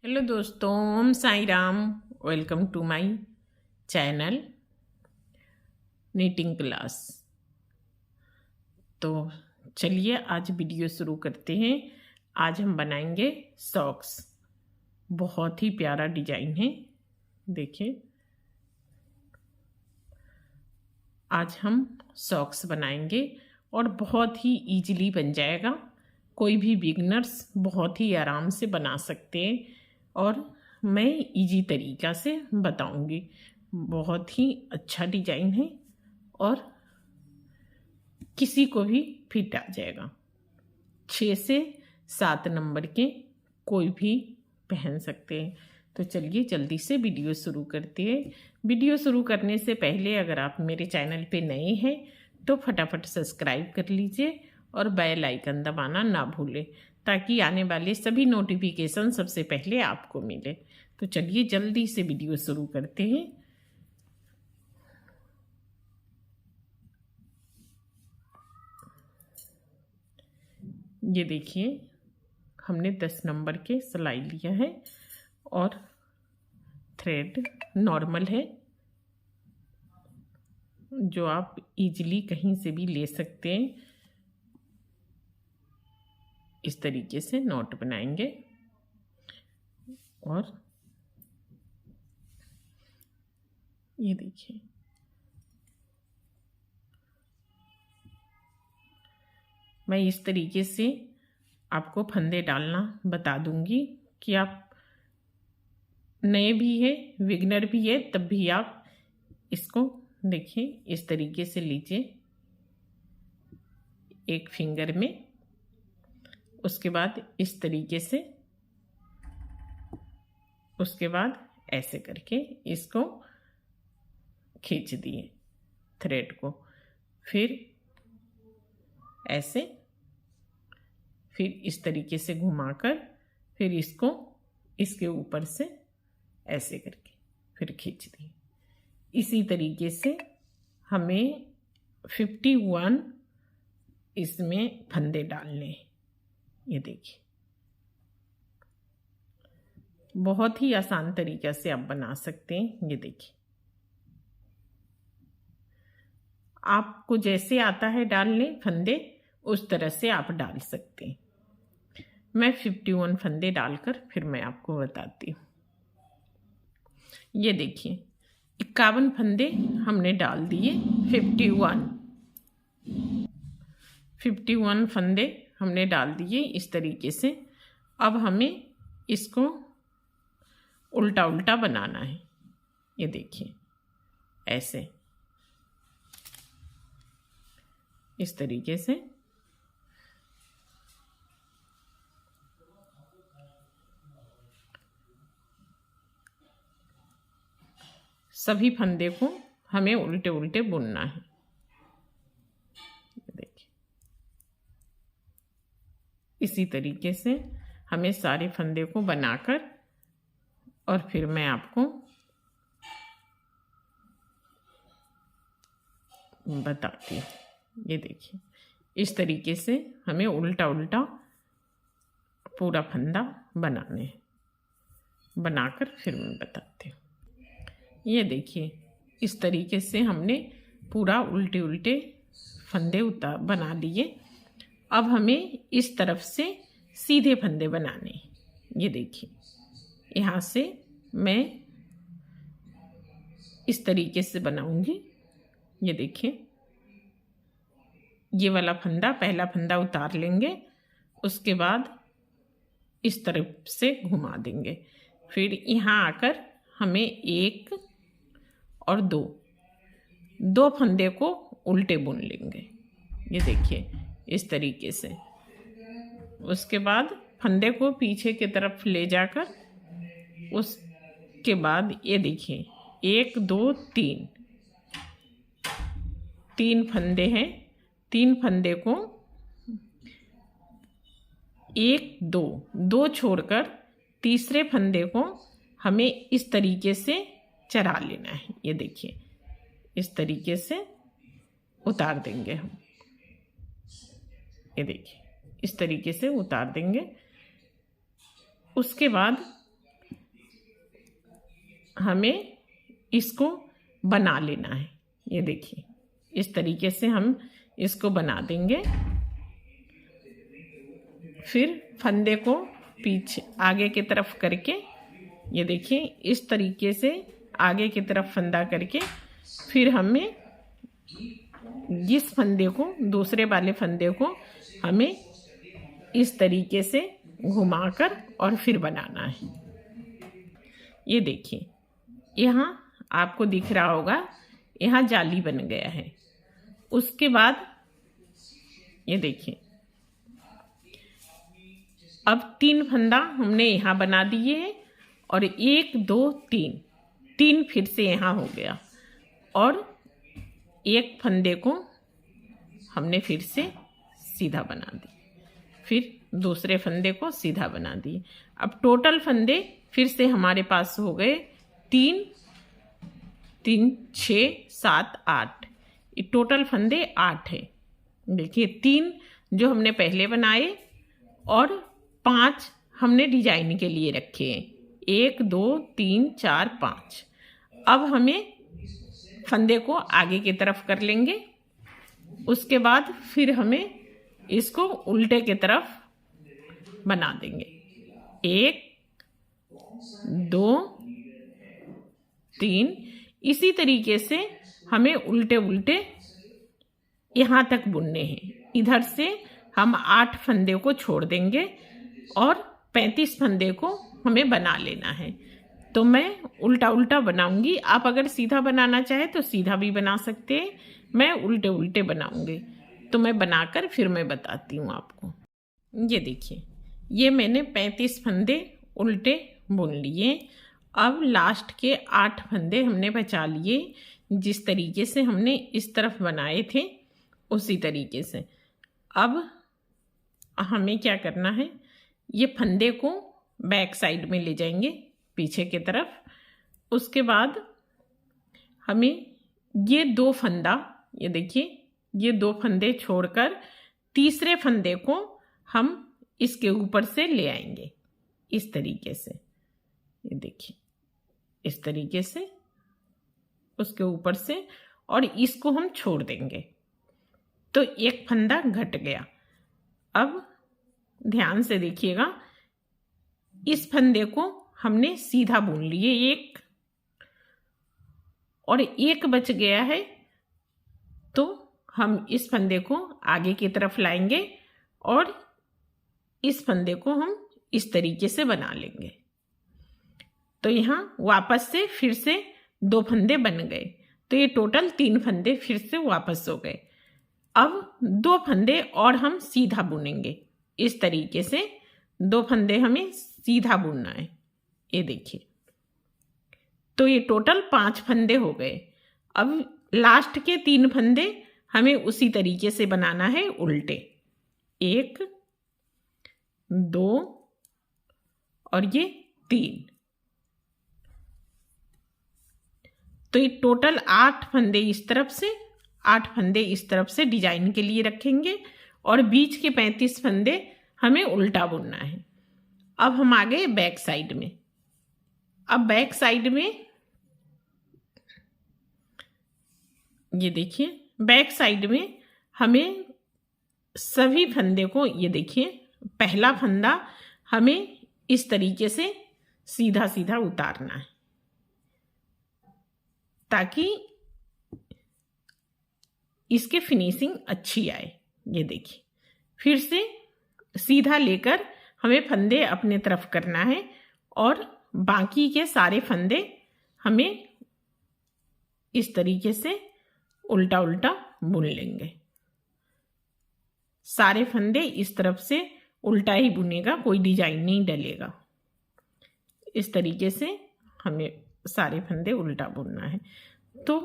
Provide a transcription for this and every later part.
Hello दोस्तों, Om Sai Ram. Welcome to my channel knitting class. तो चलिए आज वीडियो शुरू करते हैं। आज हम बनाएंगे सॉक्स। बहुत ही प्यारा डिजाइन है, देखिए। आज हम सॉक्स बनाएंगे और बहुत ही इजीली बन जाएगा। कोई भी बिगनर्स बहुत ही आराम से बना सकते हैं और मैं इजी तरीक़ा से बताऊंगी। बहुत ही अच्छा डिजाइन है और किसी को भी फिट आ जाएगा। 6 से 7 नंबर के कोई भी पहन सकते हैं। तो चलिए जल्दी से वीडियो शुरू करते हैं। वीडियो शुरू करने से पहले अगर आप मेरे चैनल पे नए हैं तो फटाफट सब्सक्राइब कर लीजिए और बेल आइकन दबाना ना भूलें, ताकि आने वाले सभी नोटिफिकेशन सबसे पहले आपको मिले। तो चलिए जल्दी से वीडियो शुरू करते हैं। ये देखिए, हमने 10 नंबर के सिलाई लिया है और थ्रेड नॉर्मल है, जो आप इजीली कहीं से भी ले सकते हैं। इस तरीके से नॉट बनाएंगे और ये देखिए, मैं इस तरीके से आपको फंदे डालना बता दूंगी कि आप नए भी है, बिगिनर भी है, तब भी आप इसको देखिए इस तरीके से लीजिए एक फिंगर में। उसके बाद इस तरीके से, उसके बाद ऐसे करके इसको खींच दिए थ्रेड को, फिर ऐसे, फिर इस तरीके से घुमाकर, फिर इसको इसके ऊपर से ऐसे करके फिर खींच दिए। इसी तरीके से हमें 51 इसमें फंदे डालने हैं। ये देखिए, बहुत ही आसान तरीक़े से आप बना सकते हैं। ये देखिए, आपको जैसे आता है डालने फंदे, उस तरह से आप डाल सकते हैं। मैं 51 फंदे डालकर फिर मैं आपको बताती हूँ। ये देखिए, 51 फंदे हमने डाल दिए। 51 फंदे हमने डाल दिए इस तरीके से। अब हमें इसको उल्टा उल्टा बनाना है। ये देखिए, ऐसे इस तरीके से सभी फंदे को हमें उल्टे उल्टे बुनना है। देखिए, इसी तरीके से हमें सारे फंदे को बनाकर और फिर मैं आपको बताती हूँ। ये देखिए, इस तरीके से हमें उल्टा उल्टा पूरा फंदा बनाने हैं। बनाकर फिर मैं बताती हूँ। ये देखिए, इस तरीके से हमने पूरा उल्टे उल्टे फंदे बना लिए। अब हमें इस तरफ से सीधे फंदे बनाने हैं। ये देखिए, यहाँ से मैं इस तरीके से बनाऊंगी। ये देखिए, ये वाला फंदा, पहला फंदा उतार लेंगे, उसके बाद इस तरफ से घुमा देंगे। फिर यहाँ आकर हमें 1 और 2 फंदे को उल्टे बुन लेंगे। ये देखिए, इस तरीके से। उसके बाद फंदे को पीछे की तरफ ले जाकर, उसके बाद ये देखिए 1 2 3 फंदे हैं। 3 फंदे को 1 2 छोड़कर तीसरे फंदे को हमें इस तरीके से चढ़ा लेना है। ये देखिए, इस तरीके से उतार देंगे हम। ये देखिए, इस तरीके से उतार देंगे। उसके बाद हमें इसको बना लेना है। ये देखिए इस तरीके से हम इसको बना देंगे। फिर फंदे को पीछे आगे की तरफ करके, ये देखिए इस तरीके से आगे की तरफ फंदा करके, फिर हमें इस फंदे को, दूसरे वाले फंदे को हमें इस तरीके से घुमाकर और फिर बनाना है। ये देखिए यहाँ आपको दिख रहा होगा, यहाँ जाली बन गया है। उसके बाद ये देखिए अब 3 फंदा हमने यहाँ बना दिए हैं और 1 2 3 फिर से यहाँ हो गया और एक फंदे को हमने फिर से सीधा बना दी, फिर दूसरे फंदे को सीधा बना दिए। अब टोटल फंदे फिर से हमारे पास हो गए 3 3 6 7 8। ये टोटल फंदे 8 है। देखिए 3 जो हमने पहले बनाए और 5 हमने डिजाइन के लिए रखे हैं। 1 2 3 4 5। अब हमें फंदे को आगे की तरफ कर लेंगे। उसके बाद फिर हमें इसको उल्टे की तरफ बना देंगे। 1 2 3। इसी तरीके से हमें उल्टे उल्टे यहाँ तक बुनने हैं। इधर से हम 8 फंदे को छोड़ देंगे और 35 फंदे को हमें बना लेना है। तो मैं उल्टा उल्टा बनाऊंगी। आप अगर सीधा बनाना चाहे तो सीधा भी बना सकते हैं। मैं उल्टे उल्टे बनाऊंगी। तो मैं बनाकर फिर मैं बताती हूँ आपको। ये देखिए ये मैंने 35 फंदे उल्टे बुन लिए। अब लास्ट के 8 फंदे हमने बचा लिए। जिस तरीके से हमने इस तरफ बनाए थे उसी तरीके से। अब हमें क्या करना है, ये फंदे को बैक साइड में ले जाएंगे पीछे की तरफ। उसके बाद हमें ये 2 फंदा, ये देखिए ये 2 फंदे छोड़कर तीसरे फंदे को हम इसके ऊपर से ले आएंगे इस तरीके से। ये देखिए इस तरीके से उसके ऊपर से, और इसको हम छोड़ देंगे तो एक फंदा घट गया। अब ध्यान से देखिएगा, इस फंदे को हमने सीधा बुन लिए एक, और एक बच गया है तो हम इस फंदे को आगे की तरफ लाएंगे और इस फंदे को हम इस तरीके से बना लेंगे। तो यहाँ वापस से फिर से 2 फंदे बन गए। तो ये टोटल 3 फंदे फिर से वापस हो गए। अब 2 फंदे और हम सीधा बुनेंगे इस तरीके से। 2 फंदे हमें सीधा बुनना है। ये देखिए तो ये टोटल 5 फंदे हो गए। अब लास्ट के 3 फंदे हमें उसी तरीके से बनाना है उल्टे। 1 2 और ये 3। तो ये टोटल 8 फंदे इस तरफ से, 8 फंदे इस तरफ से डिजाइन के लिए रखेंगे और बीच के 35 फंदे हमें उल्टा बुनना है। अब हम आ गए बैक साइड में। अब बैक साइड में ये देखिए, बैक साइड में हमें सभी फंदे को, ये देखिए पहला फंदा हमें इस तरीके से सीधा सीधा उतारना है ताकि इसके फिनिशिंग अच्छी आए। ये देखिए फिर से सीधा लेकर हमें फंदे अपने तरफ करना है और बाकी के सारे फंदे हमें इस तरीके से उल्टा उल्टा बुन लेंगे। सारे फंदे इस तरफ से उल्टा ही बुनेगा, कोई डिजाइन नहीं डलेगा। इस तरीके से हमें सारे फंदे उल्टा बुनना है। तो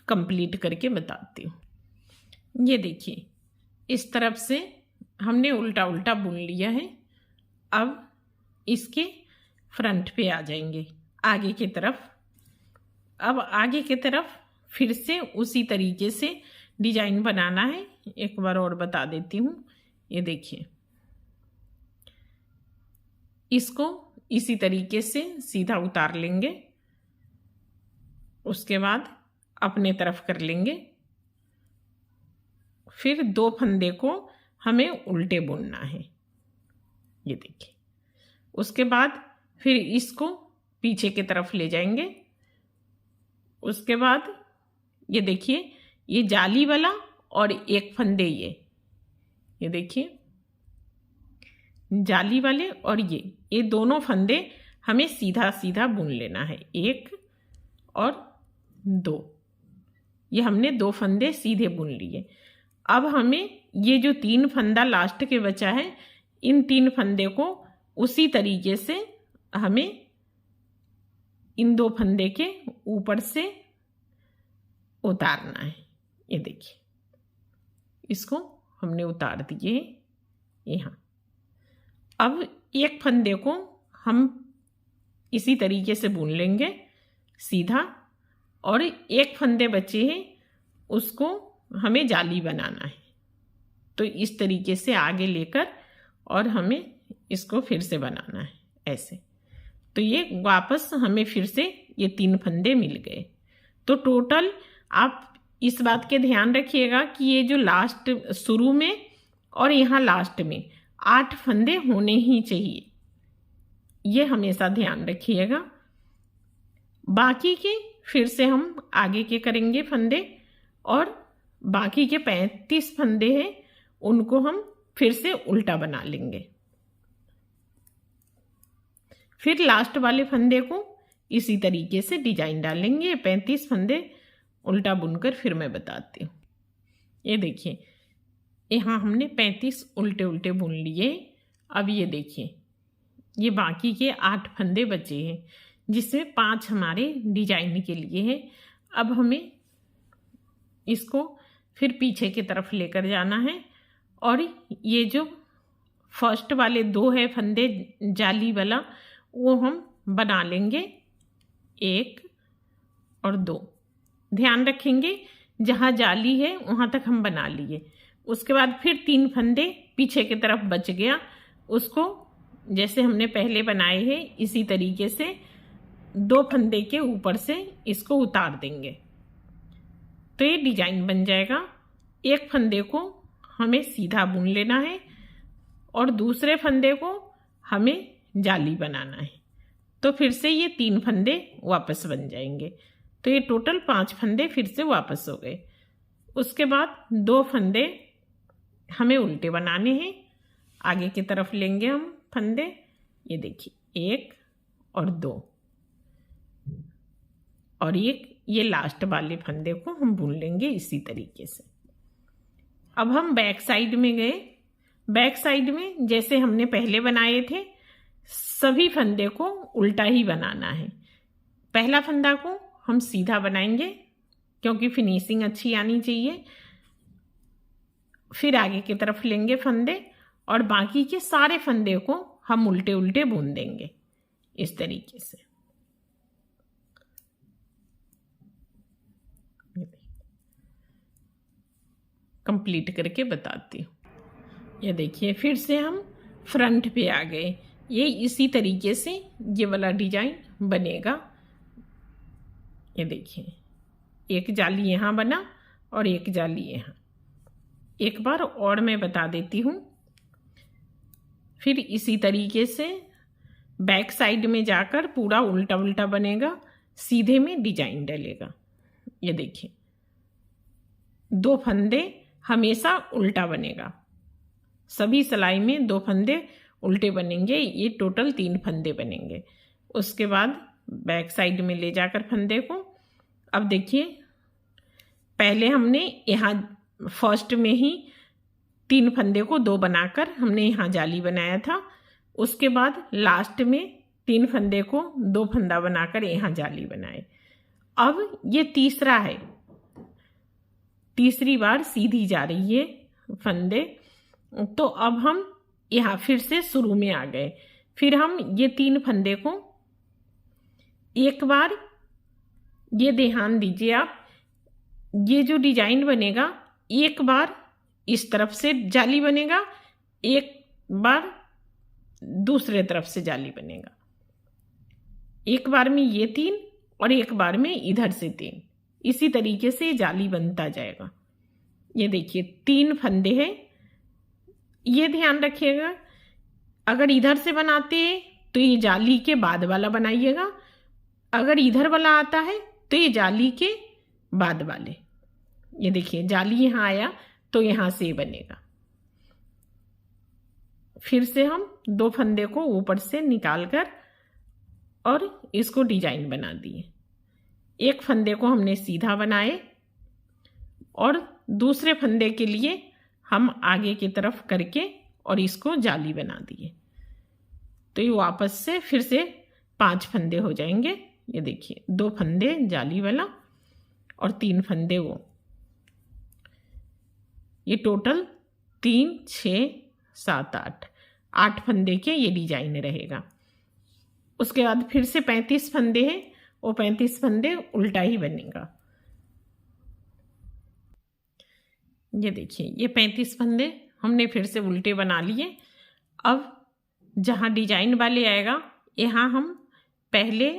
कंप्लीट करके बताती हूँ। ये देखिए इस तरफ से हमने उल्टा उल्टा बुन लिया है। अब इसके फ्रंट पे आ जाएंगे आगे की तरफ। अब आगे की तरफ फिर से उसी तरीके से डिजाइन बनाना है। एक बार और बता देती हूँ। ये देखिए इसको इसी तरीके से सीधा उतार लेंगे। उसके बाद अपने तरफ कर लेंगे। फिर 2 फंदे को हमें उल्टे बुनना है, ये देखिए। उसके बाद फिर इसको पीछे की तरफ ले जाएंगे। उसके बाद ये देखिए, ये जाली वाला और एक फंदे ये देखिए, जाली वाले और ये दोनों फंदे हमें सीधा सीधा बुन लेना है। 1 और 2, ये हमने 2 फंदे सीधे बुन लिए। अब हमें ये जो 3 फंदा लास्ट के बचा है, इन 3 फंदे को उसी तरीके से हमें इन 2 फंदे के ऊपर से उतारना है। ये देखिए, इसको हमने उतार दिए यहाँ। अब एक फंदे को हम इसी तरीके से बुन लेंगे सीधा, और एक फंदे बचे हैं उसको हमें जाली बनाना है। तो इस तरीके से आगे लेकर और हमें इसको फिर से बनाना है ऐसे। तो ये वापस हमें फिर से ये 3 फंदे मिल गए। तो टोटल आप इस बात के ध्यान रखिएगा कि ये जो लास्ट शुरू में और यहाँ लास्ट में 8 फंदे होने ही चाहिए, ये हमेशा ध्यान रखिएगा। बाकी के फिर से हम आगे के करेंगे फंदे, और बाकी के 35 फंदे हैं उनको हम फिर से उल्टा बना लेंगे। फिर लास्ट वाले फंदे को इसी तरीके से डिजाइन डालेंगे। 35 फंदे उल्टा बुनकर फिर मैं बताती हूँ। ये देखिए, यहाँ हमने 35 उल्टे उल्टे बुन लिए। अब ये देखिए, ये बाकी के 8 फंदे बचे हैं, जिसमें 5 हमारे डिजाइन के लिए हैं। अब हमें इसको फिर पीछे की तरफ लेकर जाना है, और ये जो फर्स्ट वाले 2 है फंदे जाली वाला, वो हम बना लेंगे 1 और 2। ध्यान रखेंगे जहाँ जाली है वहाँ तक हम बना लिए। उसके बाद फिर 3 फंदे पीछे की तरफ बच गया, उसको जैसे हमने पहले बनाए हैं इसी तरीके से 2 फंदे के ऊपर से इसको उतार देंगे। तो ये डिजाइन बन जाएगा। एक फंदे को हमें सीधा बुन लेना है और दूसरे फंदे को हमें जाली बनाना है। तो फिर से ये 3 फंदे वापस बन जाएंगे। तो ये टोटल 5 फंदे फिर से वापस हो गए। उसके बाद 2 फंदे हमें उल्टे बनाने हैं। आगे की तरफ लेंगे हम फंदे, ये देखिए 1 और 2, और ये लास्ट वाले फंदे को हम बुन लेंगे इसी तरीके से। अब हम बैक साइड में गए। बैक साइड में जैसे हमने पहले बनाए थे, सभी फंदे को उल्टा ही बनाना है। पहला फंदा को हम सीधा बनाएंगे क्योंकि फिनिशिंग अच्छी आनी चाहिए। फिर आगे की तरफ लेंगे फंदे, और बाकी के सारे फंदे को हम उल्टे उल्टे बुन देंगे इस तरीके से। कंप्लीट करके बताती हूँ। ये देखिए, फिर से हम फ्रंट पे आ गए। ये इसी तरीके से ये वाला डिजाइन बनेगा। ये देखिए, एक जाली यहाँ बना और एक जाली यहाँ। एक बार और मैं बता देती हूँ। फिर इसी तरीके से बैक साइड में जाकर पूरा उल्टा उल्टा बनेगा, सीधे में डिजाइन डलेगा। ये देखिए, 2 फंदे हमेशा उल्टा बनेगा। सभी सिलाई में 2 फंदे उल्टे बनेंगे। ये टोटल 3 फंदे बनेंगे। उसके बाद बैक साइड में ले जाकर फंदे को, अब देखिए, पहले हमने यहाँ फर्स्ट में ही 3 फंदे को 2 बनाकर हमने यहाँ जाली बनाया था। उसके बाद लास्ट में 3 फंदे को 2 फंदा बनाकर यहाँ जाली बनाए। अब ये तीसरा है, तीसरी बार सीधी जा रही है फंदे। तो अब हम यहाँ फिर से शुरू में आ गए। फिर हम ये 3 फंदे को एक बार, ये ध्यान दीजिए आप, ये जो डिजाइन बनेगा एक बार इस तरफ से जाली बनेगा, एक बार दूसरे तरफ से जाली बनेगा। एक बार में ये 3 और एक बार में इधर से 3, इसी तरीके से जाली बनता जाएगा। ये देखिए 3 फंदे हैं। ये ध्यान रखिएगा, अगर इधर से बनाते हैं तो ये जाली के बाद वाला बनाइएगा, अगर इधर वाला आता है तो ये जाली के बाद वाले। ये देखिए जाली यहाँ आया तो यहाँ से बनेगा। फिर से हम 2 फंदे को ऊपर से निकाल कर और इसको डिजाइन बना दिए। एक फंदे को हमने सीधा बनाए और दूसरे फंदे के लिए हम आगे की तरफ करके और इसको जाली बना दिए। तो ये वापस से फिर से 5 फंदे हो जाएंगे। ये देखिए 2 फंदे जाली वाला और 3 फंदे वो, ये टोटल 3, 6, 7, 8 फंदे के ये डिजाइन रहेगा। उसके बाद फिर से 35 फंदे हैं, वो 35 फंदे उल्टा ही बनेगा। ये देखिए ये 35 फंदे हमने फिर से उल्टे बना लिए। अब जहाँ डिजाइन वाले आएगा यहाँ हम पहले,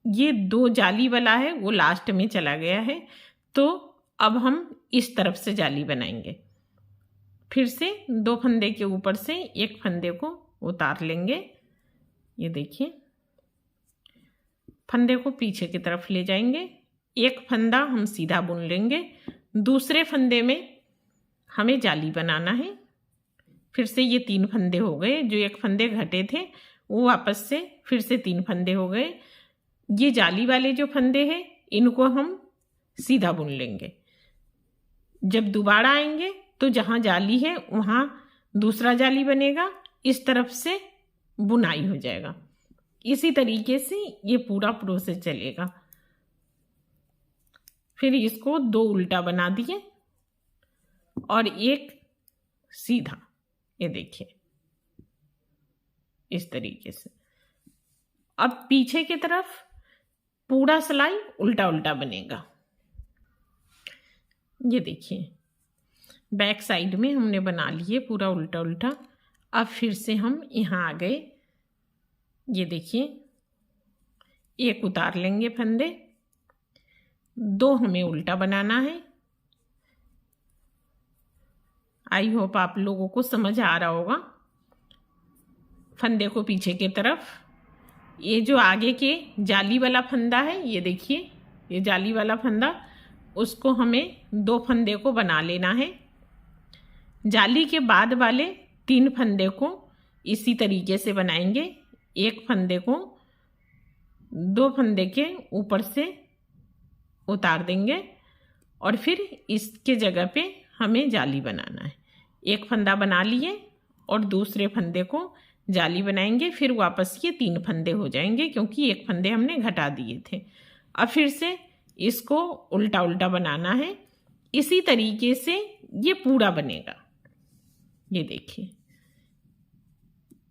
ये 2 जाली वाला है वो लास्ट में चला गया है, तो अब हम इस तरफ से जाली बनाएंगे। फिर से 2 फंदे के ऊपर से एक फंदे को उतार लेंगे। ये देखिए फंदे को पीछे की तरफ ले जाएंगे, एक फंदा हम सीधा बुन लेंगे, दूसरे फंदे में हमें जाली बनाना है। फिर से ये 3 फंदे हो गए, जो एक फंदे घटे थे वो वापस से फिर से 3 फंदे हो गए। ये जाली वाले जो फंदे हैं इनको हम सीधा बुन लेंगे। जब दोबारा आएंगे तो जहाँ जाली है वहाँ दूसरा जाली बनेगा, इस तरफ से बुनाई हो जाएगा। इसी तरीके से ये पूरा प्रोसेस चलेगा। फिर इसको 2 उल्टा बना दिए और एक सीधा। ये देखिए इस तरीके से। अब पीछे की तरफ पूरा सिलाई उल्टा उल्टा बनेगा। ये देखिए बैक साइड में हमने बना लिए पूरा उल्टा उल्टा। अब फिर से हम यहाँ आ गए। ये देखिए एक उतार लेंगे फंदे, 2 हमें उल्टा बनाना है। आई होप आप लोगों को समझ आ रहा होगा। फंदे को पीछे की तरफ, ये जो आगे के जाली वाला फंदा है, ये देखिए ये जाली वाला फंदा, उसको हमें 2 फंदे को बना लेना है। जाली के बाद वाले 3 फंदे को इसी तरीके से बनाएंगे। एक फंदे को 2 फंदे के ऊपर से उतार देंगे और फिर इसके जगह पे हमें जाली बनाना है। एक फंदा बना लिए और दूसरे फंदे को जाली बनाएंगे, फिर वापस ये 3 फंदे हो जाएंगे क्योंकि एक फंदे हमने घटा दिए थे। अब फिर से इसको उल्टा उल्टा बनाना है। इसी तरीके से ये पूरा बनेगा। ये देखिए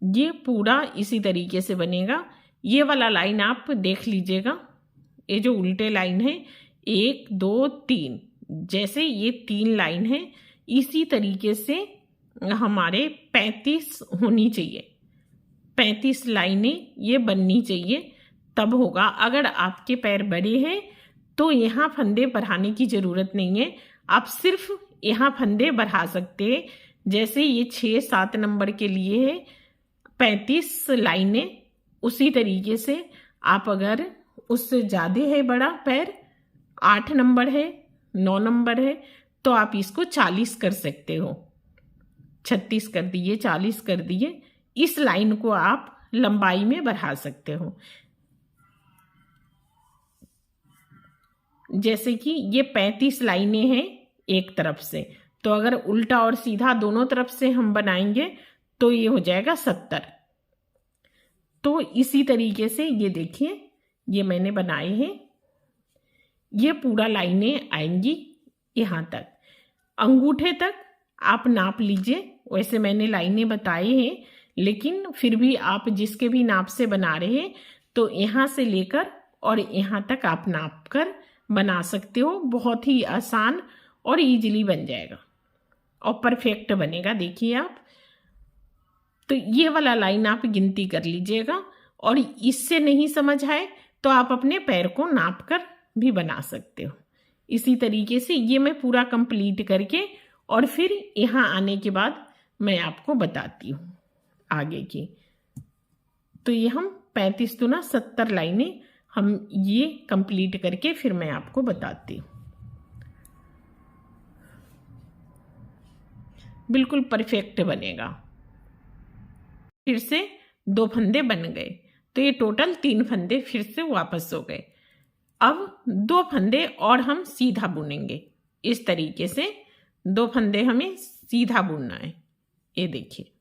ये पूरा इसी तरीके से बनेगा। ये वाला लाइन आप देख लीजिएगा, ये जो उल्टे लाइन है 1, 2, 3, जैसे ये 3 लाइन है इसी तरीके से हमारे 35 होनी चाहिए। 35 लाइनें ये बननी चाहिए, तब होगा। अगर आपके पैर बड़े हैं तो यहाँ फंदे बढ़ाने की ज़रूरत नहीं है, आप सिर्फ यहाँ फंदे बढ़ा सकते हैं। जैसे ये 6, 7 नंबर के लिए है 35 लाइनें, उसी तरीके से आप अगर उससे ज़्यादा है बड़ा पैर, 8 नंबर है, 9 नंबर है, तो आप इसको 40 कर सकते हो। 36 कर दिए, 40 कर दिए, इस लाइन को आप लंबाई में बढ़ा सकते हो। जैसे कि ये 35 लाइनें हैं एक तरफ से, तो अगर उल्टा और सीधा दोनों तरफ से हम बनाएंगे तो ये हो जाएगा 70। तो इसी तरीके से ये देखिए ये मैंने बनाए हैं, ये पूरा लाइनें आएंगी यहाँ तक। अंगूठे तक आप नाप लीजिए, वैसे मैंने लाइनें बताए हैं, लेकिन फिर भी आप जिसके भी नाप से बना रहे हैं तो यहाँ से लेकर और यहाँ तक आप नाप कर बना सकते हो। बहुत ही आसान और इजीली बन जाएगा और परफेक्ट बनेगा। देखिए आप, तो ये वाला लाइन आप गिनती कर लीजिएगा, और इससे नहीं समझ आए तो आप अपने पैर को नाप कर भी बना सकते हो। इसी तरीके से ये मैं पूरा कंप्लीट करके और फिर यहाँ आने के बाद मैं आपको बताती हूँ आगे की। तो ये हम 35 दूना 70 लाइनें हम ये कंप्लीट करके फिर मैं आपको बताती हूँ। बिल्कुल परफेक्ट बनेगा। फिर से 2 फंदे बन गए, तो ये टोटल 3 फंदे फिर से वापस हो गए। अब 2 फंदे और हम सीधा बुनेंगे। इस तरीके से 2 फंदे हमें सीधा बुनना है। ये देखिए,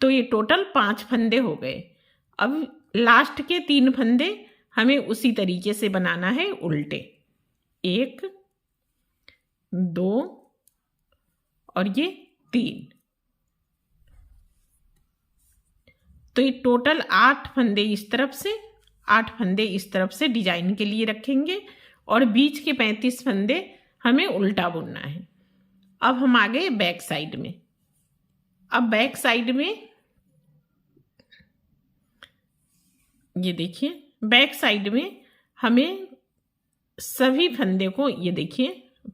तो ये टोटल 5 फंदे हो गए। अब लास्ट के 3 फंदे हमें उसी तरीके से बनाना है उल्टे। 1 2 और ये 3। तो ये टोटल 8 फंदे इस तरफ से, 8 फंदे इस तरफ से डिजाइन के लिए रखेंगे और बीच के 35 फंदे हमें उल्टा बुनना है। अब हम आ गए बैक साइड में। अब बैक साइड में ये देखिए, बैक साइड में हमें सभी फंदे को, ये देखिए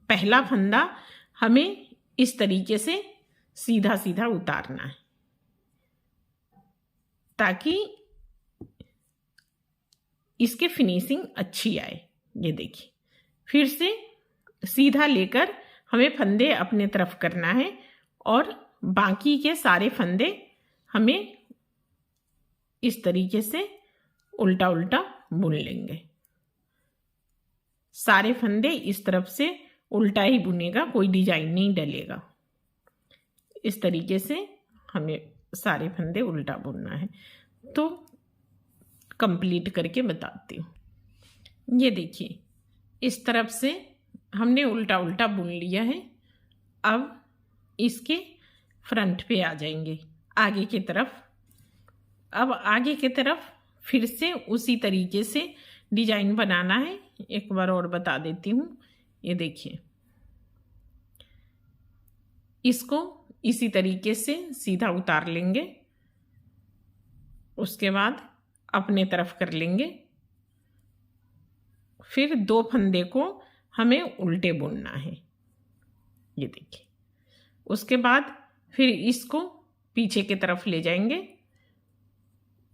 पहला फंदा हमें इस तरीके से सीधा सीधा उतारना है ताकि इसके फिनिशिंग अच्छी आए। ये देखिए, फिर से सीधा लेकर हमें फंदे अपने तरफ करना है और बाकी के सारे फंदे हमें इस तरीके से उल्टा उल्टा बुन लेंगे। सारे फंदे इस तरफ से उल्टा ही बुनेगा, कोई डिजाइन नहीं डलेगा। इस तरीके से हमें सारे फंदे उल्टा बुनना है। तो कंप्लीट करके बताती हूँ। ये देखिए, इस तरफ से हमने उल्टा उल्टा बुन लिया है। अब इसके फ्रंट पे आ जाएंगे, आगे की तरफ। अब आगे की तरफ फिर से उसी तरीके से डिजाइन बनाना है। एक बार और बता देती हूँ। ये देखिए, इसको इसी तरीके से सीधा उतार लेंगे, उसके बाद अपने तरफ कर लेंगे। फिर 2 फंदे को हमें उल्टे बुनना है। ये देखिए, उसके बाद फिर इसको पीछे की तरफ ले जाएंगे।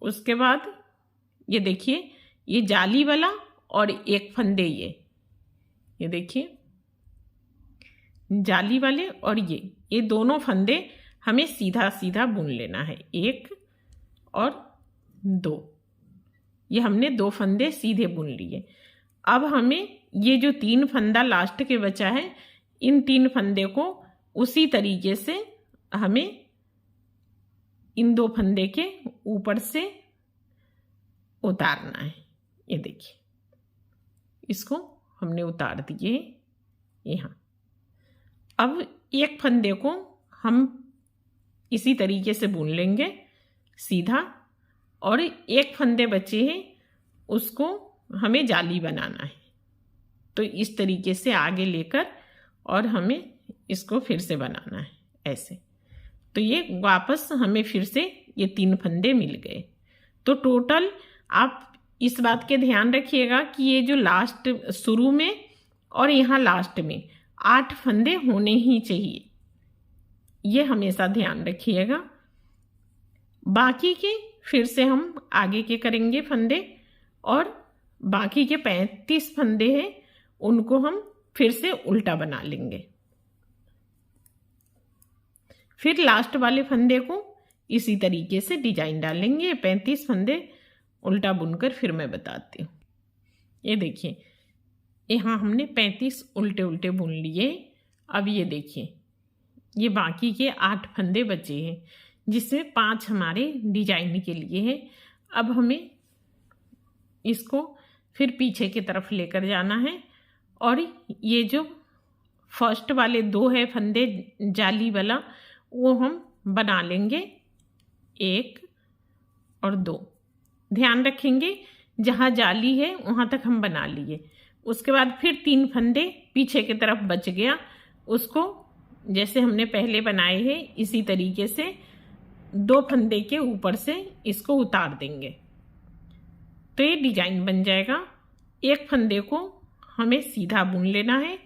उसके बाद ये देखिए, ये जाली वाला और एक फंदे ये देखिए, जाली वाले और ये दोनों फंदे हमें सीधा सीधा बुन लेना है। 1 और 2, ये हमने 2 फंदे सीधे बुन लिए। अब हमें ये जो 3 फंदा लास्ट के बचा है, इन 3 फंदे को उसी तरीके से हमें इन 2 फंदे के ऊपर से उतारना है। ये देखिए, इसको हमने उतार दिए यहाँ। अब एक फंदे को हम इसी तरीके से बुन लेंगे सीधा, और एक फंदे बचे हैं उसको हमें जाली बनाना है। तो इस तरीके से आगे लेकर और हमें इसको फिर से बनाना है ऐसे। तो ये वापस हमें फिर से ये 3 फंदे मिल गए। तो टोटल आप इस बात के ध्यान रखिएगा कि ये जो लास्ट शुरू में और यहाँ लास्ट में 8 फंदे होने ही चाहिए, ये हमेशा ध्यान रखिएगा। बाकी के फिर से हम आगे के करेंगे फंदे, और बाकी के 35 फंदे हैं उनको हम फिर से उल्टा बना लेंगे। फिर लास्ट वाले फंदे को इसी तरीके से डिजाइन डालेंगे। 35 फंदे उल्टा बुनकर फिर मैं बताती हूँ। ये देखिए, यहाँ हमने 35 उल्टे उल्टे बुन लिए। अब ये देखिए, ये बाकी के 8 फंदे बचे हैं, जिसमें 5 हमारे डिजाइन के लिए हैं। अब हमें इसको फिर पीछे की तरफ लेकर जाना है, और ये जो फर्स्ट वाले 2 है फंदे जाली वाला, वो हम बना लेंगे 1 और 2। ध्यान रखेंगे जहाँ जाली है वहाँ तक हम बना लिए। उसके बाद फिर 3 फंदे पीछे की तरफ बच गया, उसको जैसे हमने पहले बनाए हैं इसी तरीके से 2 फंदे के ऊपर से इसको उतार देंगे तो ये डिजाइन बन जाएगा। एक फंदे को हमें सीधा बुन लेना है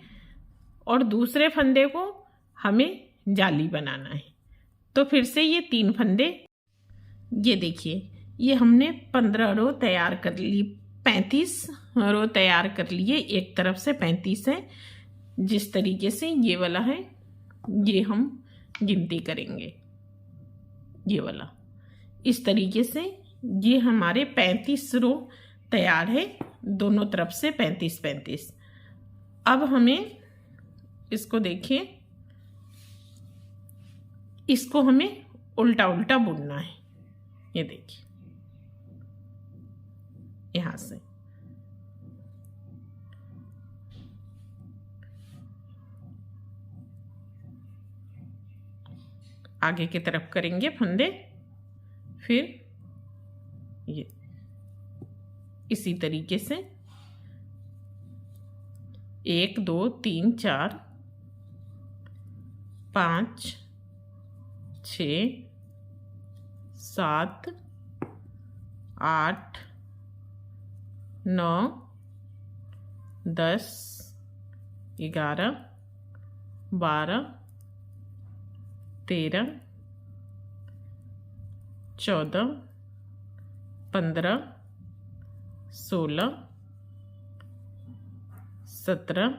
और दूसरे फंदे को हमें जाली बनाना है। तो फिर से ये 3 फंदे, ये देखिए ये हमने 15 रो तैयार कर ली, 35 रो तैयार कर लिए। एक तरफ से 35 है, जिस तरीके से ये वाला है ये हम गिनती करेंगे, ये वाला इस तरीके से ये हमारे 35 रो तैयार है, दोनों तरफ से 35-35। अब हमें इसको देखिए, इसको हमें उल्टा उल्टा बुनना है। ये देखिए यहां से आगे की तरफ करेंगे फंदे, फिर ये इसी तरीके से 1 2 3 4 5 6 7 8 9 10 11 12 13 14 15 16 17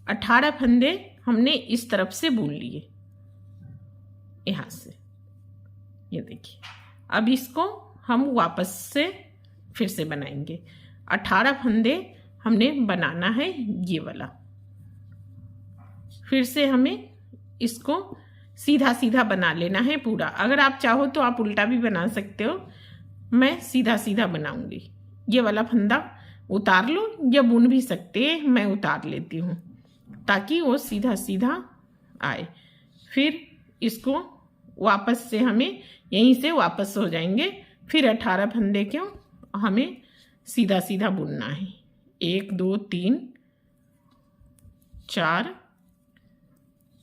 18 फंदे हमने इस तरफ से बुन लिए, यहाँ से। ये देखिए अब इसको हम वापस से फिर से बनाएंगे। 18 फंदे हमने बनाना है ये वाला। फिर से हमें इसको सीधा सीधा बना लेना है पूरा। अगर आप चाहो तो आप उल्टा भी बना सकते हो, मैं सीधा सीधा बनाऊंगी। ये वाला फंदा उतार लो या बुन भी सकते हैं, मैं उतार लेती हूँ ताकि वो सीधा सीधा आए। फिर इसको वापस से हमें यहीं से वापस हो जाएंगे। फिर 18 फंदे क्यों हमें सीधा सीधा बुनना है। 1 2 3 4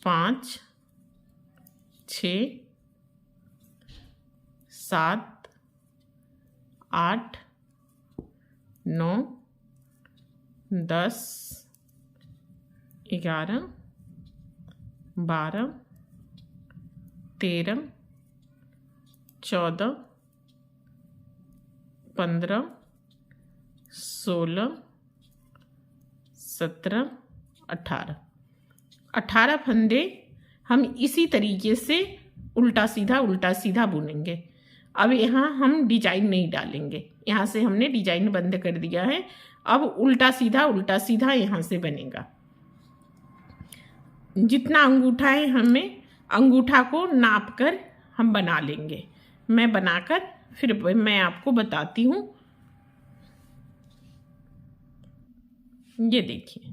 5 6 7 8 9 10 11 12 13 14 15 16 17 18 फंदे हम इसी तरीके से उल्टा सीधा बुनेंगे। अब यहाँ हम डिजाइन नहीं डालेंगे, यहाँ से हमने डिजाइन बंद कर दिया है। अब उल्टा सीधा यहाँ से बनेगा। जितना अंगूठा है हमें अंगूठा को नाप कर हम बना लेंगे। मैं बनाकर फिर मैं आपको बताती हूँ। ये देखिए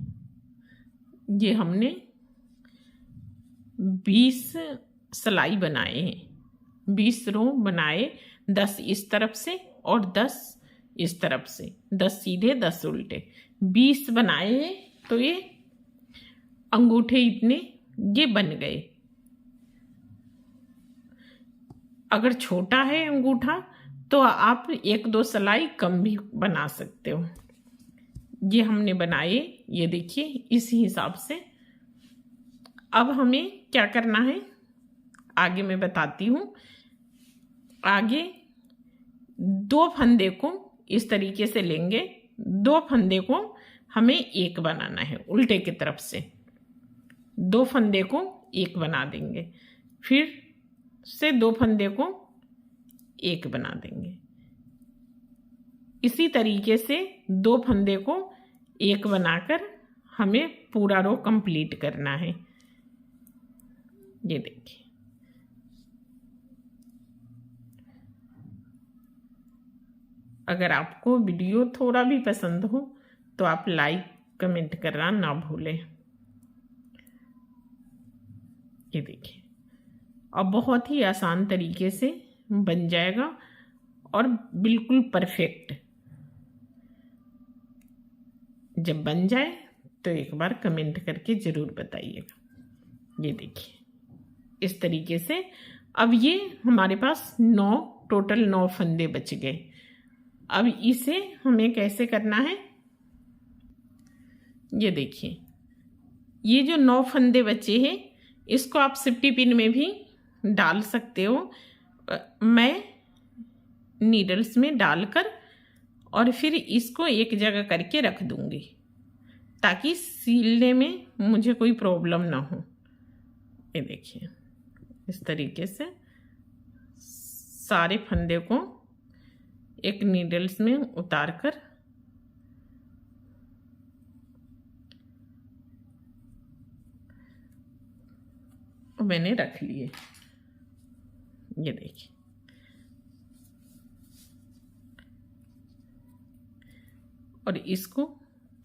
ये हमने 20 सिलाई बनाए हैं, 20 रो बनाए, 10 इस तरफ से और 10 इस तरफ से, 10 सीधे 10 उल्टे, 20 बनाए हैं। तो ये अंगूठे इतने ये बन गए। अगर छोटा है अंगूठा तो आप 1-2 सिलाई कम भी बना सकते हो। ये हमने बनाए, ये देखिए इसी हिसाब से। अब हमें क्या करना है आगे मैं बताती हूँ। आगे 2 फंदे को इस तरीके से लेंगे, 2 फंदे को हमें एक बनाना है उल्टे की तरफ से। 2 फंदे को एक बना देंगे, फिर से 2 फंदे को एक बना देंगे। इसी तरीके से 2 फंदे को एक बनाकर हमें पूरा रो कंप्लीट करना है। ये देखिए अगर आपको वीडियो थोड़ा भी पसंद हो तो आप लाइक कमेंट करना ना भूलें। ये देखिए अब बहुत ही आसान तरीके से बन जाएगा और बिल्कुल परफेक्ट। जब बन जाए तो एक बार कमेंट करके ज़रूर बताइएगा। ये देखिए इस तरीके से। अब ये हमारे पास टोटल 9 फंदे बच गए। अब इसे हमें कैसे करना है, ये देखिए, ये जो 9 फंदे बचे हैं इसको आप सेफ्टी पिन में भी डाल सकते हो। मैं नीडल्स में डालकर और फिर इसको एक जगह करके रख दूंगी ताकि सीलने में मुझे कोई प्रॉब्लम ना हो। ये देखिए, इस तरीके से सारे फंदे को एक नीडल्स में उतार कर मैंने रख लिए। ये देखिए, और इसको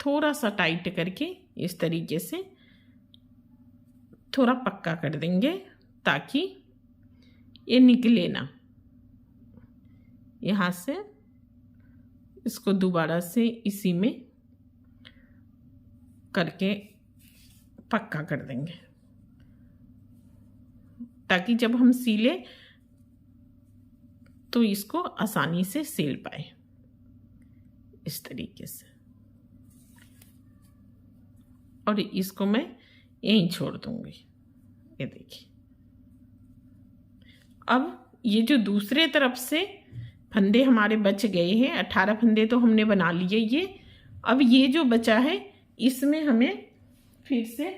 थोड़ा सा टाइट करके इस तरीके से थोड़ा पक्का कर देंगे ताकि ये निकले ना। यहाँ से इसको दोबारा से इसी में करके पक्का कर देंगे ताकि जब हम सीले तो इसको आसानी से सिल पाए। इस तरीके से, और इसको मैं यहीं छोड़ दूंगी। ये देखिए, अब ये जो दूसरे तरफ से फंदे हमारे बच गए हैं, 18 फंदे तो हमने बना लिए ये। अब ये जो बचा है इसमें हमें फिर से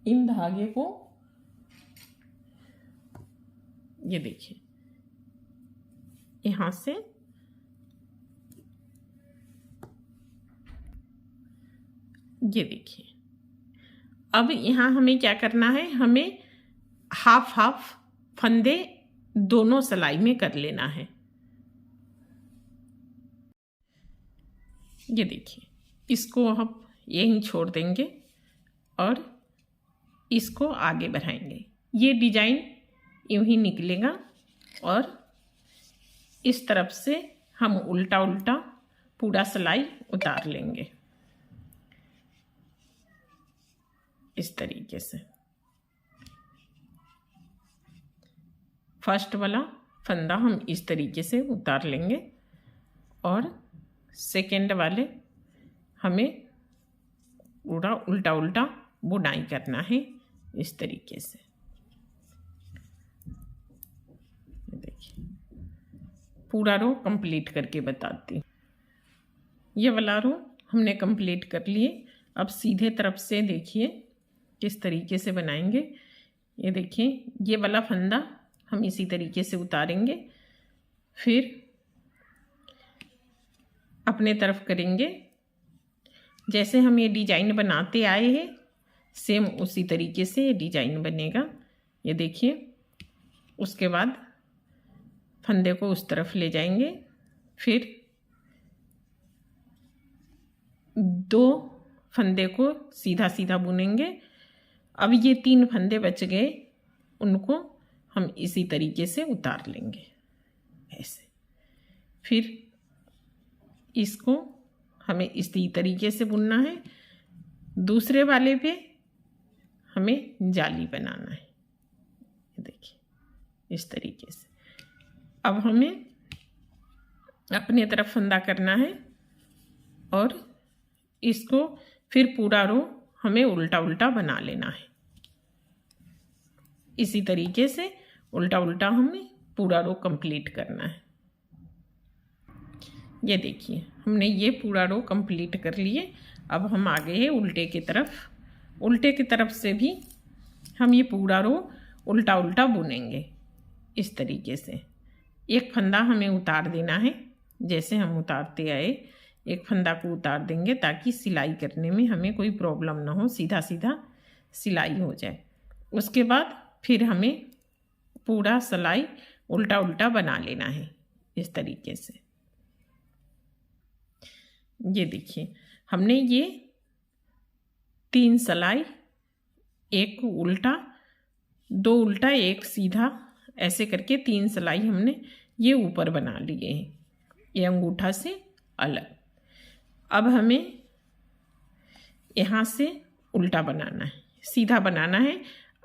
इन धागे को, ये देखिए, यहाँ से ये देखिए, अब यहाँ हमें क्या करना है, हमें हाफ हाफ फंदे दोनों सिलाई में कर लेना है। ये देखिए, इसको हम यहीं छोड़ देंगे और इसको आगे बढ़ाएंगे। ये डिजाइन यूं ही निकलेगा और इस तरफ से हम उल्टा उल्टा पूरा सिलाई उतार लेंगे इस तरीके से। फर्स्ट वाला फंदा हम इस तरीके से उतार लेंगे और सेकेंड वाले हमें पूरा उल्टा उल्टा बुनाई करना है इस तरीके से। देखिए, पूरा रो कंप्लीट करके बताती हूँ। ये वाला रो हमने कंप्लीट कर लिए। अब सीधे तरफ से देखिए किस तरीके से बनाएंगे। ये देखिए, ये वाला फंदा हम इसी तरीके से उतारेंगे, फिर अपने तरफ करेंगे। जैसे हम ये डिजाइन बनाते आए हैं सेम उसी तरीके से ये डिजाइन बनेगा। ये देखिए, उसके बाद फंदे को उस तरफ ले जाएंगे, फिर 2 फंदे को सीधा सीधा बुनेंगे। अब ये 3 फंदे बच गए, उनको हम इसी तरीके से उतार लेंगे ऐसे। फिर इसको हमें इसी तरीके से बुनना है। दूसरे वाले पे हमें जाली बनाना है। देखिए, इस तरीके से। अब हमें अपने तरफ फंदा करना है और इसको फिर पूरा रो हमें उल्टा उल्टा बना लेना है। इसी तरीके से उल्टा उल्टा हमें पूरा रो कंप्लीट करना है। ये देखिए, हमने ये पूरा रो कंप्लीट कर लिए। अब हम आ गए हैं उल्टे की तरफ। उल्टे की तरफ से भी हम ये पूरा रो उल्टा उल्टा बुनेंगे इस तरीके से। एक फंदा हमें उतार देना है, जैसे हम उतारते आए एक फंदा को उतार देंगे ताकि सिलाई करने में हमें कोई प्रॉब्लम ना हो, सीधा सीधा सिलाई हो जाए। उसके बाद फिर हमें पूरा सिलाई उल्टा उल्टा बना लेना है इस तरीके से। ये देखिए, हमने ये 3 सिलाई, एक उल्टा, 2 उल्टा, 1 सीधा, ऐसे करके 3 सिलाई हमने ये ऊपर बना लिए हैं, ये अंगूठा से अलग। अब हमें यहाँ से उल्टा बनाना है, सीधा बनाना है।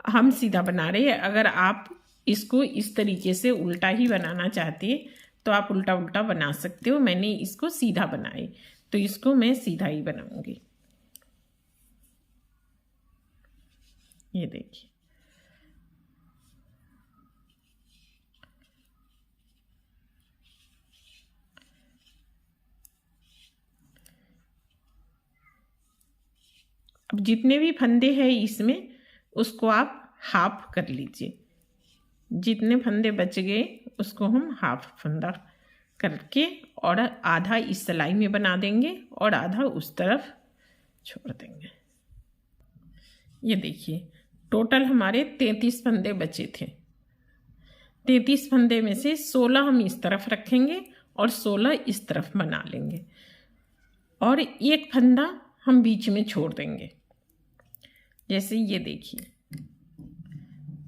हम सीधा बना रहे हैं। अगर आप इसको इस तरीके से उल्टा ही बनाना चाहते हैं तो आप उल्टा उल्टा बना सकते हो। मैंने इसको सीधा बनाए तो इसको मैं सीधा ही बनाऊंगी। ये देखिए, अब जितने भी फंदे हैं इसमें उसको आप हाफ कर लीजिए। जितने फंदे बच गए उसको हम हाफ फंदा करके और आधा इस सिलाई में बना देंगे और आधा उस तरफ छोड़ देंगे। ये देखिए, टोटल हमारे 33 फंदे बचे थे। 33 फंदे में से 16 हम इस तरफ रखेंगे और 16 इस तरफ बना लेंगे और एक फंदा हम बीच में छोड़ देंगे। जैसे ये देखिए,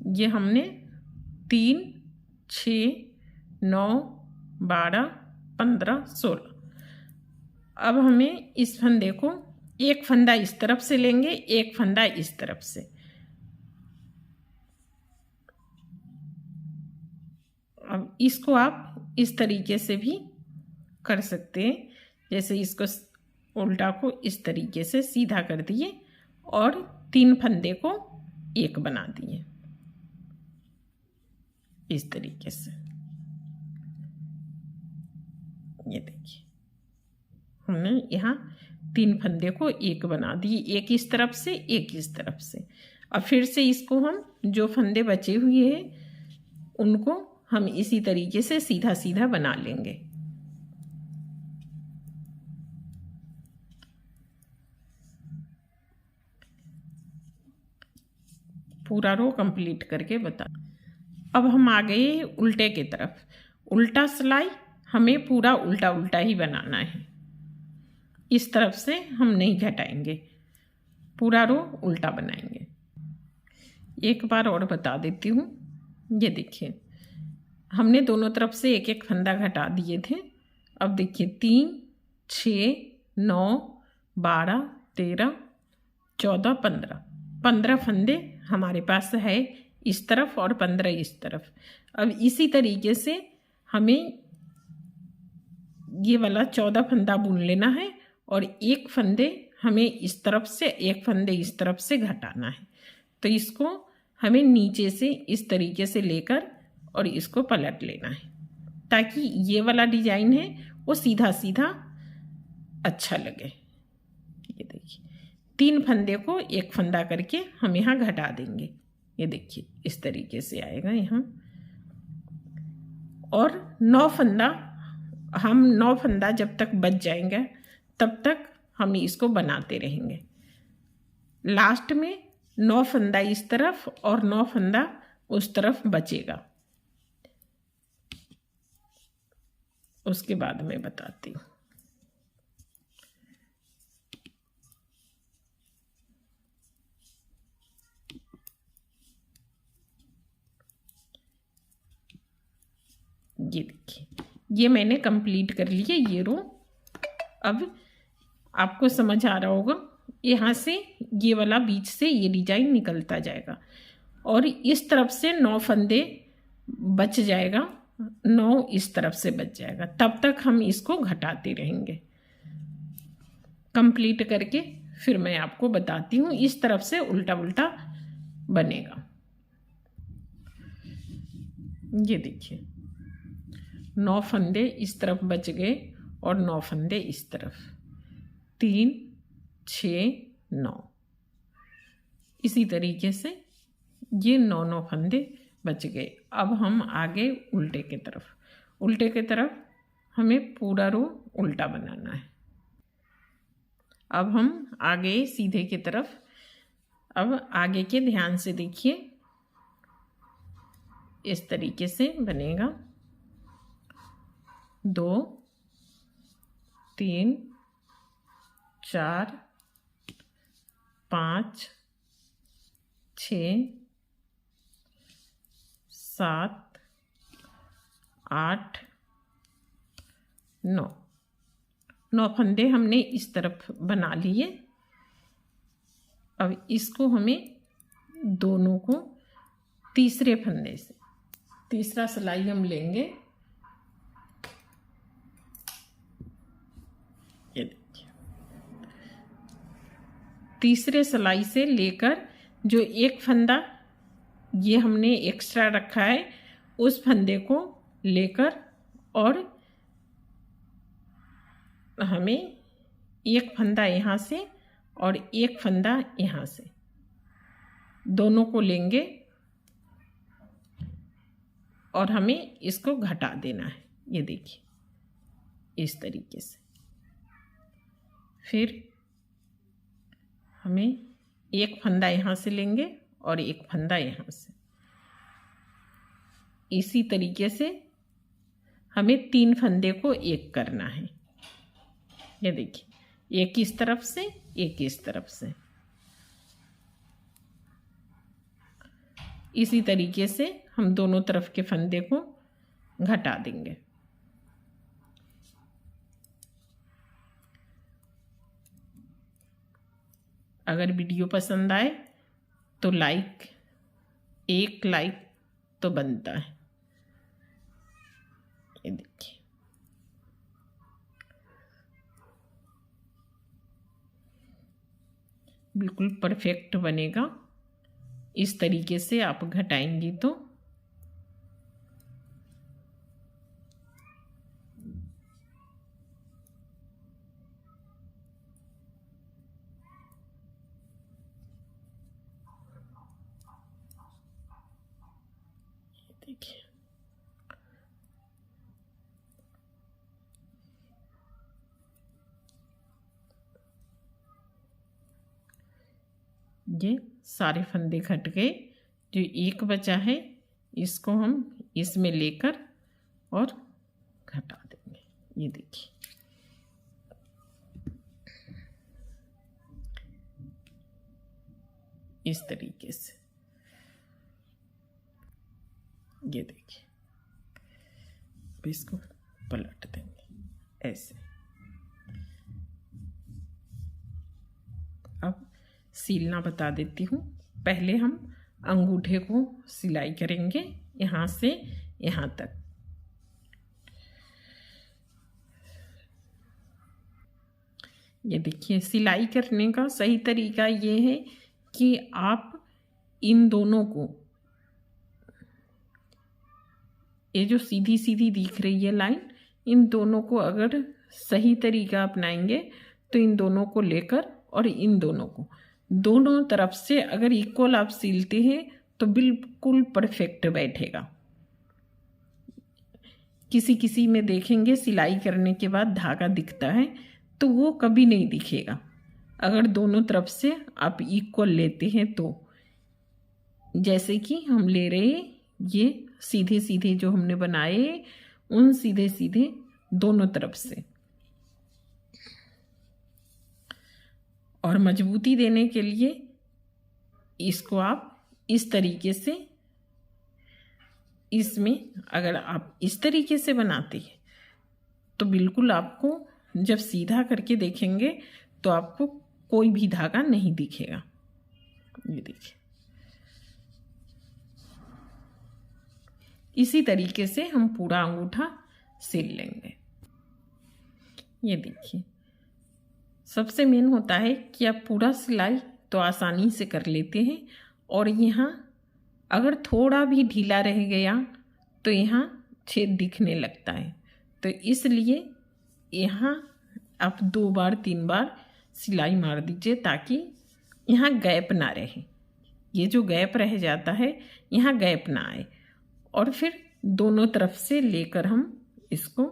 ये हमने 3, 6, 9, 12, 15, 16। अब हमें इस फंदे को एक फंदा इस तरफ से लेंगे, एक फंदा इस तरफ से। अब इसको आप इस तरीके से भी कर सकते हैं। जैसे इसको उल्टा को इस तरीके से सीधा कर दिए और 3 फंदे को एक बना दिए इस तरीके से। ये देखिए, हमने यहाँ 3 फंदे को एक बना दिए, एक इस तरफ से एक इस तरफ से। अब फिर से इसको हम जो फंदे बचे हुए हैं उनको हम इसी तरीके से सीधा सीधा बना लेंगे। पूरा रो कंप्लीट करके बता। अब हम आ गए उल्टे की तरफ। उल्टा सिलाई हमें पूरा उल्टा उल्टा ही बनाना है। इस तरफ से हम नहीं घटाएंगे, पूरा रो उल्टा बनाएंगे। एक बार और बता देती हूँ। ये देखिए, हमने दोनों तरफ से एक एक फंदा घटा दिए थे। अब देखिए, 3, 6, 9, 12, 13, 14, 15 फंदे हमारे पास है इस तरफ और 15 इस तरफ। अब इसी तरीके से हमें ये वाला 14 फंदा बुन लेना है और एक फंदे हमें इस तरफ से, एक फंदे इस तरफ से घटाना है। तो इसको हमें नीचे से इस तरीके से लेकर और इसको पलट लेना है ताकि ये वाला डिजाइन है वो सीधा सीधा अच्छा लगे। ये देखिए, 3 फंदे को एक फंदा करके हम यहाँ घटा देंगे। ये देखिए, इस तरीके से आएगा यहाँ। और 9 फंदा, हम 9 फंदा जब तक बच जाएंगे तब तक हम इसको बनाते रहेंगे। लास्ट में 9 फंदा इस तरफ और 9 फंदा उस तरफ बचेगा। उसके बाद मैं बताती हूँ। ये देखिए, ये मैंने कंप्लीट कर लिया ये रो। अब आपको समझ आ रहा होगा, यहाँ से ये वाला बीच से ये डिजाइन निकलता जाएगा और इस तरफ से 9 फंदे बच जाएगा, 9 इस तरफ से बच जाएगा। तब तक हम इसको घटाते रहेंगे। कंप्लीट करके फिर मैं आपको बताती हूँ। इस तरफ से उल्टा उल्टा बनेगा। ये देखिए, 9 फंदे इस तरफ बच गए और 9 फंदे इस तरफ। 3, 6, 9 इसी तरीके से ये 9 फंदे बच गए। अब हम आगे उल्टे की तरफ। उल्टे की तरफ हमें पूरा रो उल्टा बनाना है। अब हम आगे सीधे की तरफ। अब आगे के ध्यान से देखिए, इस तरीके से बनेगा। 2, 3, 4, 5, 6, 7, 8, 9 फंदे हमने इस तरफ बना लिए। अब इसको हमें दोनों को तीसरे फंदे से, तीसरा सिलाई हम लेंगे। ये देखिए, तीसरे सिलाई से लेकर जो एक फंदा ये हमने एक्स्ट्रा रखा है उस फंदे को लेकर और हमें एक फंदा यहाँ से और एक फंदा यहाँ से, दोनों को लेंगे और हमें इसको घटा देना है। ये देखिए इस तरीके से। फिर हमें एक फंदा यहाँ से लेंगे और एक फंदा यहाँ से। इसी तरीके से हमें 3 फंदे को एक करना है। ये देखिए, एक इस तरफ से, एक इस तरफ से। इसी तरीके से हम दोनों तरफ के फंदे को घटा देंगे। अगर वीडियो पसंद आए तो एक लाइक तो बनता है। ये देखिए, बिल्कुल परफेक्ट बनेगा। इस तरीके से आप घटाएंगी तो देखिए, ये सारे फंदे घट गए। जो एक बचा है इसको हम इसमें लेकर और घटा देंगे। ये देखिए, इस तरीके से। ये देखिए, अब इसको पलट देंगे ऐसे। अब सीलना बता देती हूँ। पहले हम अंगूठे को सिलाई करेंगे यहाँ से यहाँ तक। ये देखिए, सिलाई करने का सही तरीका ये है कि आप इन दोनों को, ये जो सीधी सीधी दिख रही है लाइन, इन दोनों को अगर सही तरीका अपनाएंगे तो इन दोनों को लेकर और इन दोनों को, दोनों तरफ से अगर इक्वल आप सिलते हैं तो बिल्कुल परफेक्ट बैठेगा। किसी किसी में देखेंगे सिलाई करने के बाद धागा दिखता है तो वो कभी नहीं दिखेगा। अगर दोनों तरफ से आप इक्वल लेते हैं तो, जैसे कि हम ले रहे हैं ये सीधे सीधे जो हमने बनाए, उन सीधे सीधे दोनों तरफ से। और मजबूती देने के लिए इसको आप इस तरीके से, इसमें अगर आप इस तरीके से बनाते हैं तो बिल्कुल आपको जब सीधा करके देखेंगे तो आपको कोई भी धागा नहीं दिखेगा। ये देखिए, इसी तरीके से हम पूरा अंगूठा सिल लेंगे। ये देखिए, सबसे मेन होता है कि आप पूरा सिलाई तो आसानी से कर लेते हैं और यहाँ अगर थोड़ा भी ढीला रह गया तो यहाँ छेद दिखने लगता है। तो इसलिए यहाँ आप 2 बार 3 बार सिलाई मार दीजिए ताकि यहाँ गैप ना रहे। ये जो गैप रह जाता है यहाँ गैप ना आए। और फिर दोनों तरफ से लेकर हम इसको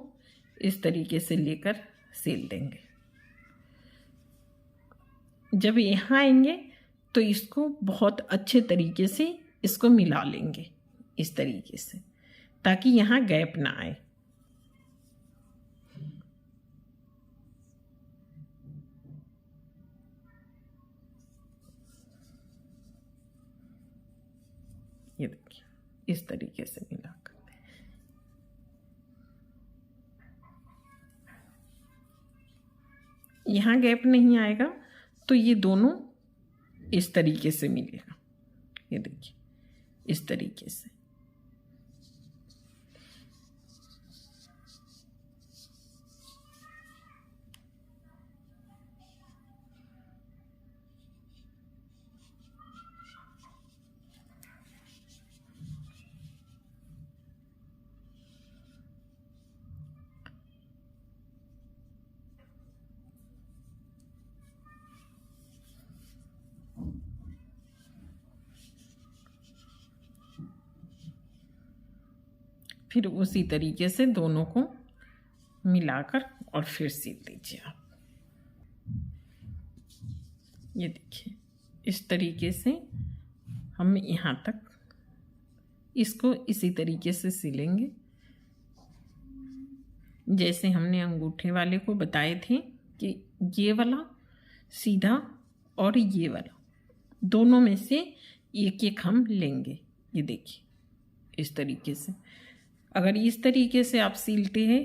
इस तरीके से लेकर सिल देंगे। जब यहाँ आएंगे तो इसको बहुत अच्छे तरीके से इसको मिला लेंगे इस तरीके से, ताकि यहाँ गैप ना आए। ये देखिए, इस तरीके से मिलाकर यहाँ गैप नहीं आएगा तो ये दोनों इस तरीके से मिलेगा। ये देखिए इस तरीके से। फिर उसी तरीके से दोनों को मिलाकर और फिर सील दीजिए आप। ये देखिए इस तरीके से हम यहाँ तक इसको इसी तरीके से सिलेंगे जैसे हमने अंगूठे वाले को बताए थे कि ये वाला सीधा और ये वाला दोनों में से एक एक हम लेंगे। ये देखिए इस तरीके से। अगर इस तरीके से आप सीलते हैं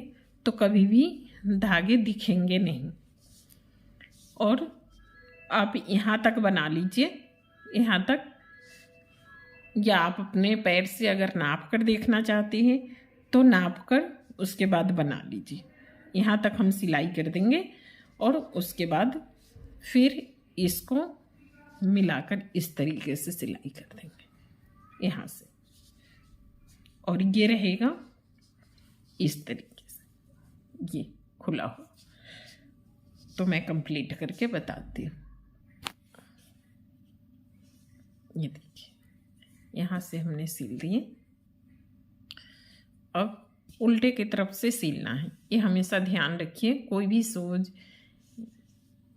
तो कभी भी धागे दिखेंगे नहीं। और आप यहाँ तक बना लीजिए, यहाँ तक, या आप अपने पैर से अगर नाप कर देखना चाहते हैं तो नाप कर उसके बाद बना लीजिए। यहाँ तक हम सिलाई कर देंगे और उसके बाद फिर इसको मिलाकर इस तरीके से सिलाई कर देंगे यहाँ से, और ये रहेगा इस तरीके से, ये खुला हो। तो मैं कंप्लीट करके बताती हूँ। ये देखिए यहाँ से हमने सिल दिए। अब उल्टे की तरफ से सिलना है। ये हमेशा ध्यान रखिए, कोई भी शूज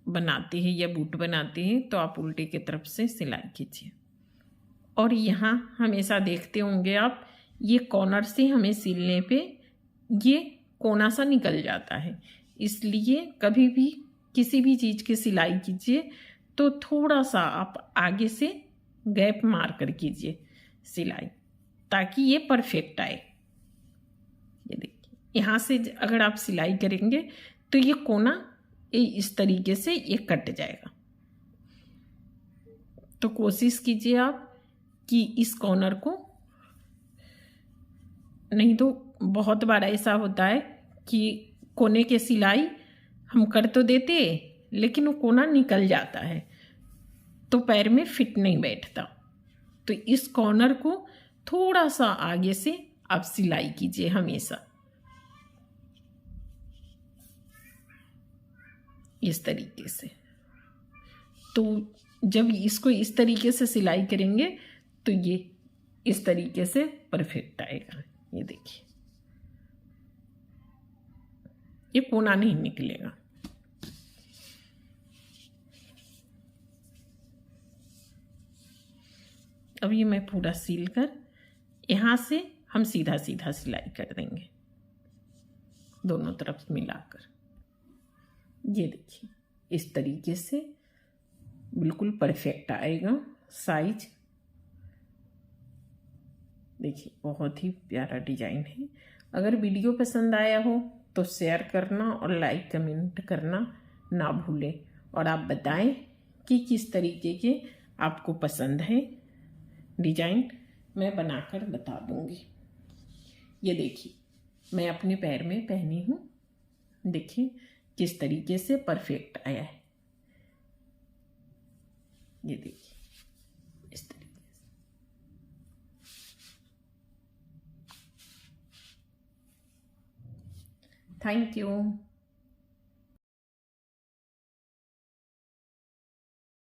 बनाते हैं या बूट बनाते हैं तो आप उल्टे की तरफ से सिलाई कीजिए। और यहाँ हमेशा देखते होंगे आप, ये कॉर्नर से हमें सिलने पे ये कोना सा निकल जाता है। इसलिए कभी भी किसी भी चीज़ की सिलाई कीजिए तो थोड़ा सा आप आगे से गैप मार कर कीजिए सिलाई, ताकि ये परफेक्ट आए। ये देखिए यहाँ से अगर आप सिलाई करेंगे तो ये कोना इस तरीके से ये कट जाएगा। तो कोशिश कीजिए आप कि इस कॉर्नर को, नहीं तो बहुत बार ऐसा होता है कि कोने के सिलाई हम कर तो देते लेकिन वो कोना निकल जाता है तो पैर में फिट नहीं बैठता। तो इस कॉर्नर को थोड़ा सा आगे से आप सिलाई कीजिए हमेशा, इस तरीके से। तो जब इसको इस तरीके से सिलाई करेंगे तो ये इस तरीके से परफेक्ट आएगा। ये देखिए ये कोना नहीं निकलेगा। अब ये मैं पूरा सील कर यहाँ से हम सीधा सीधा सिलाई कर देंगे दोनों तरफ मिलाकर। ये देखिए इस तरीके से बिल्कुल परफेक्ट आएगा साइज। देखिए बहुत ही प्यारा डिजाइन है। अगर वीडियो पसंद आया हो तो शेयर करना और लाइक कमेंट करना ना भूलें, और आप बताएं कि किस तरीके के आपको पसंद है डिजाइन, मैं बनाकर बता दूंगी। ये देखिए मैं अपने पैर में पहनी हूँ, देखिए किस तरीके से परफेक्ट आया है। ये देखिए इस तरीके से। Thank you.